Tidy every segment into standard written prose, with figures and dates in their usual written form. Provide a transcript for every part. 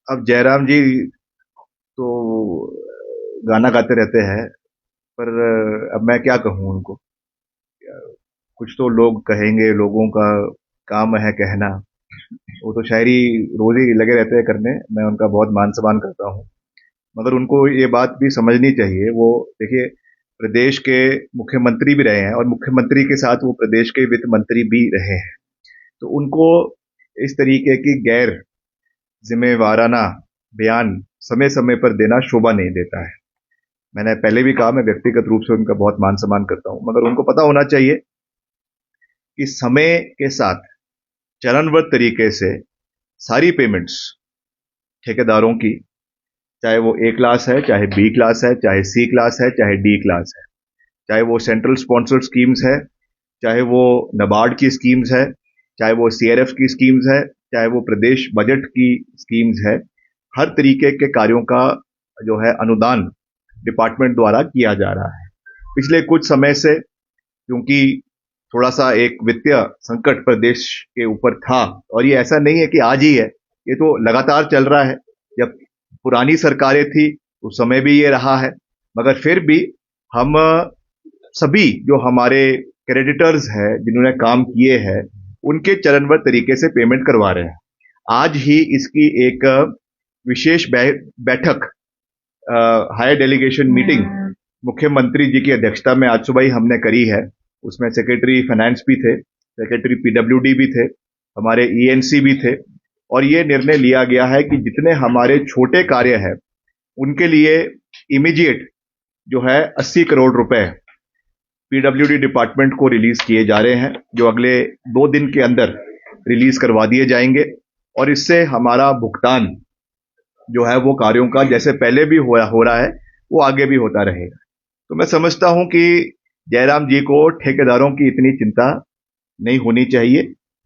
अब जयराम जी तो गाना गाते रहते हैं, पर अब मैं क्या कहूँ उनको। कुछ तो लोग कहेंगे, लोगों का काम है कहना। वो तो शायरी रोज ही लगे रहते हैं करने, मैं उनका बहुत मान सम्मान करता हूँ। मगर उनको ये बात भी समझनी चाहिए। वो देखिए, प्रदेश के मुख्यमंत्री भी रहे हैं और मुख्यमंत्री के साथ वो प्रदेश के वित्त मंत्री भी रहे हैं। तो उनको इस तरीके की गैर जिम्मेवाराना बयान समय समय पर देना शोभा नहीं देता है। मैंने पहले भी कहा, मैं व्यक्तिगत रूप से उनका बहुत मान सम्मान करता हूं, मगर उनको पता होना चाहिए कि समय के साथ चरणबद्ध तरीके से सारी पेमेंट्स ठेकेदारों की, चाहे वो ए क्लास है, चाहे बी क्लास है, चाहे सी क्लास है, चाहे डी क्लास है, चाहे वो सेंट्रल स्पॉन्सर्ड स्कीम्स है, चाहे वो नबार्ड की स्कीम्स है, चाहे वो सीआरएफ की स्कीम्स है, चाहे वो प्रदेश बजट की स्कीम्स है, हर तरीके के कार्यों का जो है अनुदान डिपार्टमेंट द्वारा किया जा रहा है। पिछले कुछ समय से, क्योंकि थोड़ा सा एक वित्तीय संकट प्रदेश के ऊपर था, और ये ऐसा नहीं है कि आज ही है, ये तो लगातार चल रहा है। जब पुरानी सरकारें थी उस समय भी ये रहा है, मगर फिर भी हम सभी जो हमारे क्रेडिटर्स हैं, जिन्होंने काम किए हैं, उनके चरणबद्ध तरीके से पेमेंट करवा रहे हैं। आज ही इसकी एक विशेष बैठक, हायर डेलीगेशन मीटिंग मुख्यमंत्री जी की अध्यक्षता में आज सुबह ही हमने करी है। उसमें सेक्रेटरी फाइनेंस भी थे, सेक्रेटरी पीडब्ल्यूडी भी थे, हमारे ईएनसी भी थे, और ये निर्णय लिया गया है कि जितने हमारे छोटे कार्य हैं उनके लिए इमीडिएट जो है 80 करोड़ रुपए पीडब्ल्यूडी डिपार्टमेंट को रिलीज किए जा रहे हैं, जो अगले 2 दिन के अंदर रिलीज करवा दिए जाएंगे। और इससे हमारा भुगतान जो है वो कार्यों का जैसे पहले भी हो रहा है, वो आगे भी होता रहेगा। तो मैं समझता हूं कि जयराम जी को ठेकेदारों की इतनी चिंता नहीं होनी चाहिए।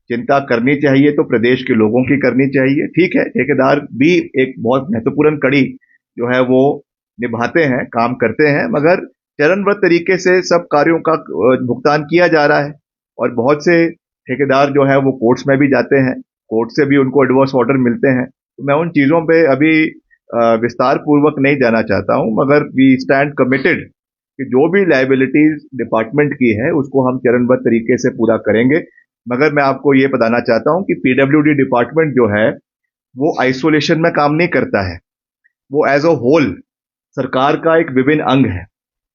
चिंता करनी चाहिए तो प्रदेश के लोगों की करनी चाहिए। ठीक है, ठेकेदार भी एक बहुत महत्वपूर्ण कड़ी जो है वो निभाते हैं, काम करते हैं, मगर चरणबद्ध तरीके से सब कार्यों का भुगतान किया जा रहा है। और बहुत से ठेकेदार जो है वो कोर्ट्स में भी जाते हैं, कोर्ट से भी उनको एडवर्स ऑर्डर मिलते हैं। तो मैं उन चीजों पे अभी विस्तार पूर्वक नहीं जाना चाहता हूं, मगर वी स्टैंड कमिटेड कि जो भी लाइबिलिटीज डिपार्टमेंट की है उसको हम चरणबद्ध तरीके से पूरा करेंगे। मगर मैं आपको ये बताना चाहता हूं कि पीडब्ल्यूडी डिपार्टमेंट जो है वो आइसोलेशन में काम नहीं करता है, वो एज अ होल सरकार का एक विभिन्न अंग है।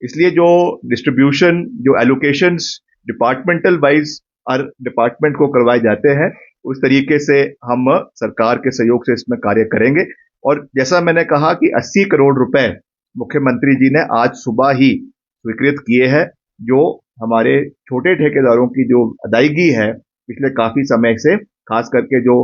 इसलिए जो डिस्ट्रीब्यूशन, जो एलोकेशंस डिपार्टमेंटल वाइज हर डिपार्टमेंट को करवाए जाते हैं, उस तरीके से हम सरकार के सहयोग से इसमें कार्य करेंगे। और जैसा मैंने कहा कि 80 करोड़ रुपए मुख्यमंत्री जी ने आज सुबह ही स्वीकृत किए हैं, जो हमारे छोटे ठेकेदारों की जो अदायगी है पिछले काफी समय से, खास करके जो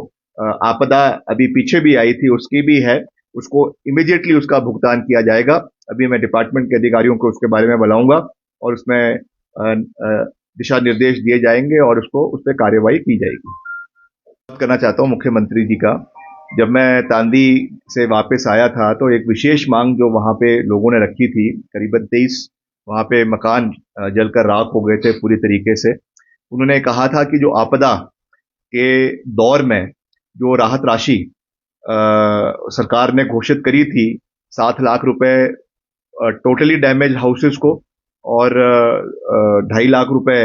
आपदा अभी पीछे भी आई थी उसकी भी है, उसको इमीडिएटली उसका भुगतान किया जाएगा। अभी मैं डिपार्टमेंट के अधिकारियों को उसके बारे में बुलाऊंगा और उसमें दिशा निर्देश दिए जाएंगे और उसको उस पर कार्यवाही की जाएगी। बात करना चाहता हूँ मुख्यमंत्री जी का। जब मैं तांदी से वापस आया था तो एक विशेष मांग जो वहां पे लोगों ने रखी थी, करीबन 23 वहां पे मकान जलकर राख हो गए थे पूरी तरीके से। उन्होंने कहा था कि जो आपदा के दौर में जो राहत राशि सरकार ने घोषित करी थी, 7 लाख रुपए टोटली डैमेज हाउसेस को, और 2.5 लाख रुपए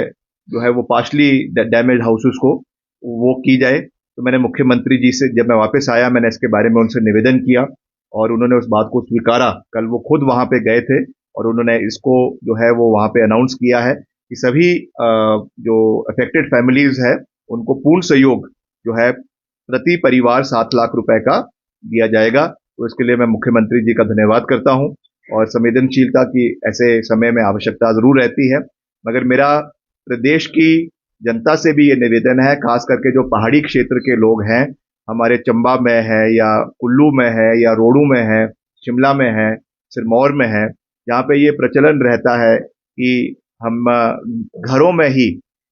जो है वो पार्शली डैमेज हाउसेस को वो की जाए। तो मैंने मुख्यमंत्री जी से जब मैं वापस आया, मैंने इसके बारे में उनसे निवेदन किया और उन्होंने उस बात को स्वीकारा। कल वो खुद वहां पे गए थे और उन्होंने इसको जो है वो वहां पे अनाउंस किया है कि सभी जो अफेक्टेड फैमिलीज है उनको पूर्ण सहयोग जो है प्रति परिवार 7 लाख रुपए का दिया जाएगा। तो इसके लिए मैं मुख्यमंत्री जी का धन्यवाद करता हूं। और संवेदनशीलता की ऐसे समय में आवश्यकता जरूर रहती है, मगर मेरा प्रदेश की जनता से भी ये निवेदन है, खास करके जो पहाड़ी क्षेत्र के लोग हैं, हमारे चंबा में है या कुल्लू में है या रोडू में है, शिमला में है, सिरमौर में है, जहाँ पे ये प्रचलन रहता है कि हम घरों में ही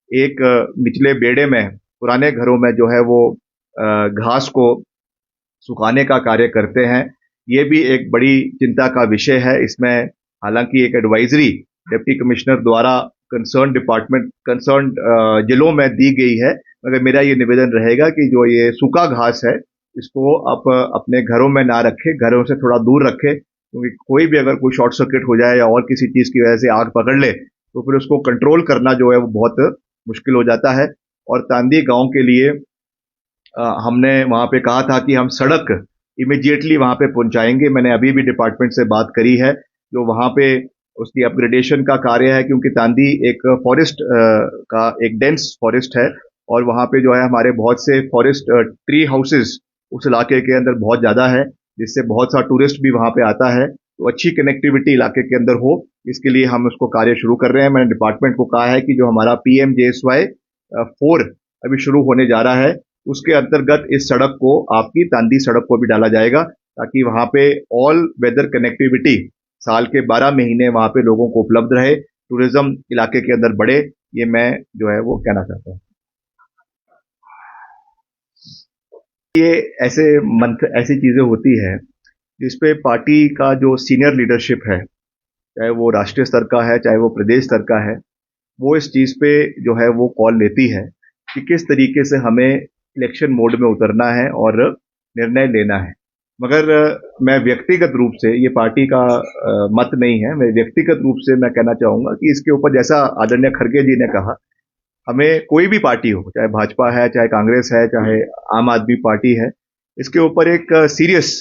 एक निचले बेड़े में, पुराने घरों में जो है वो घास को सुखाने का कार्य करते हैं। ये भी एक बड़ी चिंता का विषय है। इसमें हालांकि एक एडवाइजरी डिप्टी कमिश्नर द्वारा कंसर्न डिपार्टमेंट, कंसर्न जिलों में दी गई है, मगर मेरा ये निवेदन रहेगा कि जो ये सूखा घास है इसको आप अपने घरों में ना रखें, घरों से थोड़ा दूर रखें, क्योंकि कोई भी अगर कोई शॉर्ट सर्किट हो जाए या और किसी चीज की वजह से आग पकड़ ले तो फिर उसको कंट्रोल करना जो है वो बहुत मुश्किल हो जाता है। और तांदी गांव के लिए हमने वहां पे कहा था कि हम सड़क इमिडिएटली वहां पे पहुंचाएंगे। मैंने अभी भी डिपार्टमेंट से बात करी है, जो वहां पे उसकी अपग्रेडेशन का कार्य है, क्योंकि तांदी एक फॉरेस्ट का एक डेंस फॉरेस्ट है, और वहां पे जो है हमारे बहुत से फॉरेस्ट ट्री हाउसेस उस इलाके के अंदर बहुत ज्यादा है, जिससे बहुत सा टूरिस्ट भी वहां पे आता है। तो अच्छी कनेक्टिविटी इलाके के अंदर हो, इसके लिए हम उसको कार्य शुरू कर रहे हैं। मैंने डिपार्टमेंट को कहा है कि जो हमारा PMJSY 4 अभी शुरू होने जा रहा है, उसके अंतर्गत इस सड़क को, आपकी तांदी सड़क को भी डाला जाएगा, ताकि वहां पे ऑल वेदर कनेक्टिविटी साल के 12 महीने वहां पे लोगों को उपलब्ध रहे, टूरिज्म इलाके के अंदर बढ़े। ये मैं जो है वो कहना चाहता हूँ। ये ऐसे मंथ ऐसी चीजें होती है जिसपे पार्टी का जो सीनियर लीडरशिप है, चाहे वो राष्ट्रीय स्तर का है चाहे वो प्रदेश स्तर का है, वो इस चीज पे जो है वो कॉल लेती है कि किस तरीके से हमें इलेक्शन मोड में उतरना है और निर्णय लेना है। मगर मैं व्यक्तिगत रूप से, ये पार्टी का मत नहीं है, मैं व्यक्तिगत रूप से मैं कहना चाहूंगा कि इसके ऊपर, जैसा आदरणीय खड़गे जी ने कहा, हमें कोई भी पार्टी हो, चाहे भाजपा है चाहे कांग्रेस है चाहे आम आदमी पार्टी है, इसके ऊपर एक सीरियस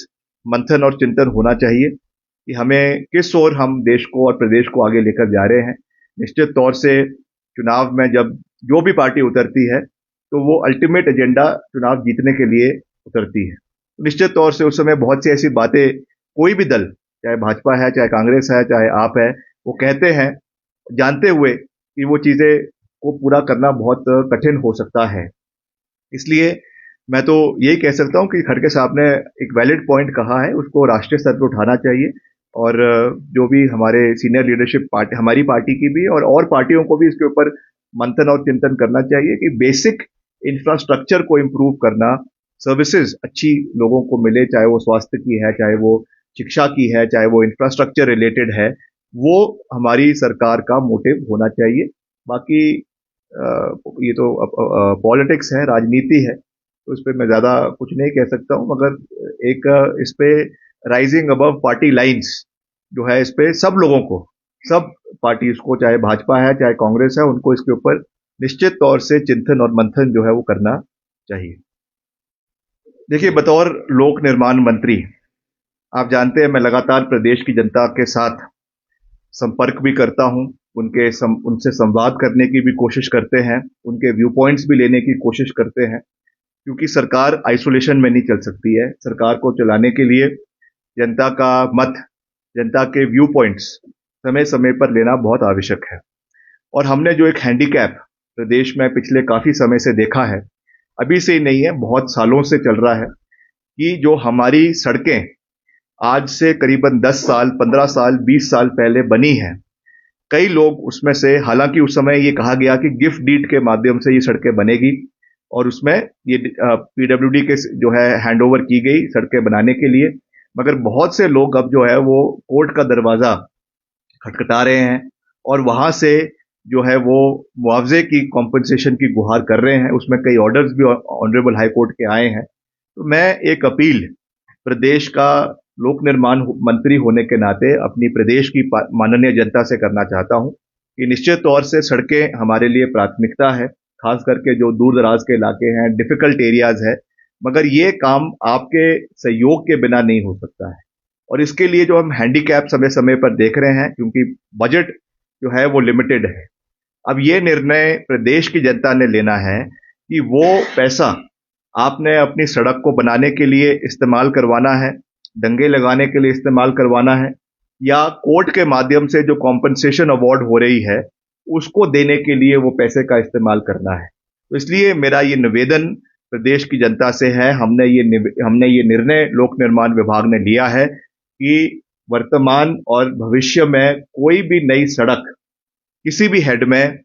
मंथन और चिंतन होना चाहिए कि हमें किस ओर हम देश को और प्रदेश को आगे लेकर जा रहे हैं। निश्चित तौर से चुनाव में जब जो भी पार्टी उतरती है तो वो अल्टीमेट एजेंडा चुनाव जीतने के लिए उतरती है। निश्चित तौर से उस समय बहुत सी ऐसी बातें कोई भी दल, चाहे भाजपा है चाहे कांग्रेस है चाहे आप है, वो कहते हैं जानते हुए कि वो चीजें को पूरा करना बहुत कठिन हो सकता है। इसलिए मैं तो यही कह सकता हूं कि खड़गे साहब ने एक वैलिड पॉइंट कहा है, उसको राष्ट्रीय स्तर पर उठाना चाहिए। और जो भी हमारे सीनियर लीडरशिप पार्टी, हमारी पार्टी की भी और पार्टियों को भी इसके ऊपर मंथन और चिंतन करना चाहिए कि बेसिक इंफ्रास्ट्रक्चर को इम्प्रूव करना, सर्विसेज अच्छी लोगों को मिले, चाहे वो स्वास्थ्य की है चाहे वो शिक्षा की है चाहे वो इंफ्रास्ट्रक्चर रिलेटेड है, वो हमारी सरकार का मोटिव होना चाहिए। बाकी ये तो पॉलिटिक्स है, राजनीति है, तो इस पर मैं ज्यादा कुछ नहीं कह सकता हूं। मगर एक इस पे राइजिंग अबव पार्टी लाइंस जो है, इस पे सब लोगों को, सब पार्टीज को, चाहे भाजपा है चाहे कांग्रेस है, उनको इसके ऊपर निश्चित तौर से चिंतन और मंथन जो है वो करना चाहिए। देखिए, बतौर लोक निर्माण मंत्री, आप जानते हैं मैं लगातार प्रदेश की जनता के साथ संपर्क भी करता हूं, उनसे संवाद करने की भी कोशिश करते हैं, उनके व्यू पॉइंट्स भी लेने की कोशिश करते हैं, क्योंकि सरकार आइसोलेशन में नहीं चल सकती है। सरकार को चलाने के लिए जनता का मत, जनता के व्यू पॉइंट्स समय समय पर लेना बहुत आवश्यक है। और हमने जो एक हैंडीकैप प्रदेश में पिछले काफी समय से देखा है, अभी से ही नहीं है, बहुत सालों से चल रहा है, कि जो हमारी सड़कें आज से करीबन 10 साल, 15 साल, 20 साल पहले बनी है, कई लोग उसमें से, हालांकि उस समय ये कहा गया कि गिफ्ट डीड के माध्यम से ये सड़कें बनेगी, और उसमें ये PWD के जो है हैंडओवर की गई सड़कें बनाने के लिए, मगर बहुत से लोग अब जो है वो कोर्ट का दरवाजा खटखटा रहे हैं और वहां से जो है वो मुआवजे की, कॉम्पनसेशन की गुहार कर रहे हैं। उसमें कई ऑर्डर्स भी ऑनरेबल हाई कोर्ट के आए हैं। तो मैं एक अपील प्रदेश का लोक निर्माण मंत्री होने के नाते अपनी प्रदेश की माननीय जनता से करना चाहता हूं कि निश्चित तौर से सड़कें हमारे लिए प्राथमिकता है, खास करके जो दूर दराज के इलाके हैं, डिफिकल्ट एरियाज है, मगर ये काम आपके सहयोग के बिना नहीं हो सकता है। और इसके लिए जो हम हैंडीकैप समय समय पर देख रहे हैं, क्योंकि बजट जो है वो लिमिटेड है, अब ये निर्णय प्रदेश की जनता ने लेना है कि वो पैसा आपने अपनी सड़क को बनाने के लिए इस्तेमाल करवाना है, दंगे लगाने के लिए इस्तेमाल करवाना है, या कोर्ट के माध्यम से जो कॉम्पनसेशन अवार्ड हो रही है उसको देने के लिए वो पैसे का इस्तेमाल करना है। तो इसलिए मेरा ये निवेदन प्रदेश की जनता से है, हमने ये निर्णय लोक निर्माण विभाग ने लिया है कि वर्तमान और भविष्य में कोई भी नई सड़क किसी भी हेड में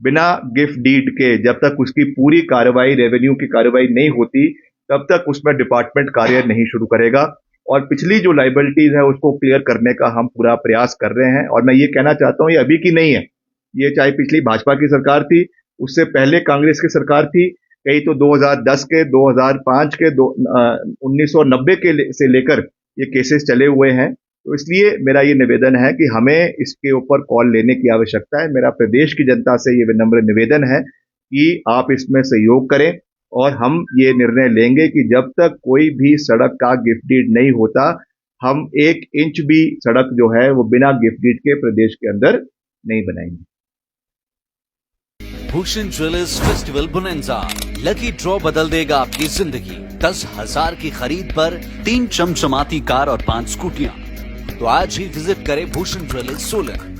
बिना गिफ्ट डीड के, जब तक उसकी पूरी कार्रवाई, रेवेन्यू की कार्रवाई नहीं होती, तब तक उसमें डिपार्टमेंट कार्य नहीं शुरू करेगा। और पिछली जो लाइबिलिटीज है उसको क्लियर करने का हम पूरा प्रयास कर रहे हैं। और मैं ये कहना चाहता हूं, ये अभी की नहीं है, ये चाहे पिछली भाजपा की सरकार थी, उससे पहले कांग्रेस की सरकार थी, कई तो 2010 के, 2005 के, 1990 से लेकर ये केसेस चले हुए हैं। तो इसलिए मेरा ये निवेदन है कि हमें इसके ऊपर कॉल लेने की आवश्यकता है। मेरा प्रदेश की जनता से ये विनम्र निवेदन है कि आप इसमें सहयोग करें, और हम ये निर्णय लेंगे कि जब तक कोई भी सड़क का गिफ्ट डीड नहीं होता, हम 1 इंच भी सड़क जो है वो बिना गिफ्ट डीड के प्रदेश के अंदर नहीं बनाएंगे। Bhushan jewellers festival bonanza, lucky draw बदल देगा आपकी जिंदगी। 10,000 की खरीद पर 3 चमचमाती कार और 5 स्कूटियां। तो आज ही विजिट करें भूषण ज्वेलर्स सोलन।